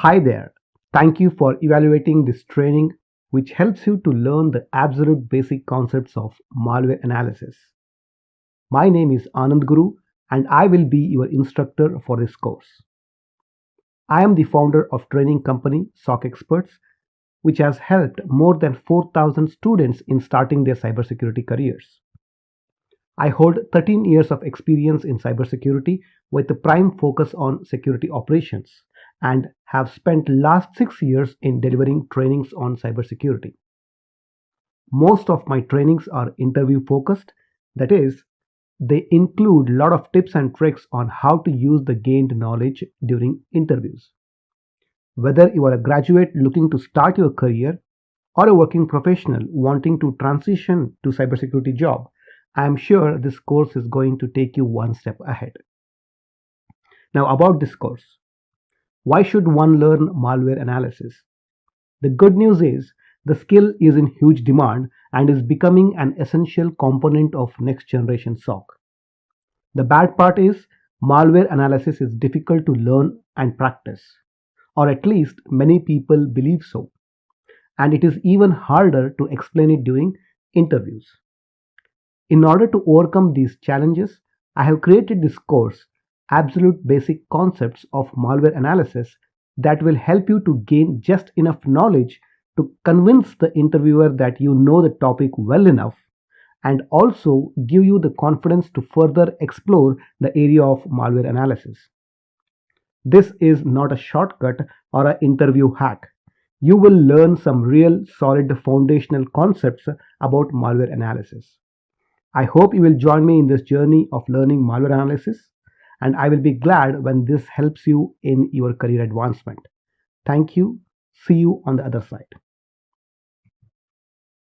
Hi there. Thank you for evaluating this training, which helps you to learn the absolute basic concepts of malware analysis. My name is Anand Guru, and I will be your instructor for this course. I am the founder of training company SOC Experts, which has helped more than 4,000 students in starting their cybersecurity careers. I hold 13 years of experience in cybersecurity with a prime focus on security operations and have spent last 6 years in delivering trainings on cybersecurity. Most of my trainings are interview focused, that is, they include a lot of tips and tricks on how to use the gained knowledge during interviews. Whether you are a graduate looking to start your career or a working professional wanting to transition to cybersecurity job, I am sure this course is going to take you one step ahead. Now about this course. Why should one learn malware analysis? The good news is the skill is in huge demand and is becoming an essential component of next generation SOC. The bad part is malware analysis is difficult to learn and practice, or at least many people believe so, and it is even harder to explain it during interviews. In order to overcome these challenges, I have created this course, Absolute Basic Concepts of Malware Analysis, that will help you to gain just enough knowledge to convince the interviewer that you know the topic well enough and also give you the confidence to further explore the area of malware analysis. This is not a shortcut or an interview hack. You will learn some real solid foundational concepts about malware analysis. I hope you will join me in this journey of learning malware analysis, and I will be glad when this helps you in your career advancement. Thank you. See you on the other side.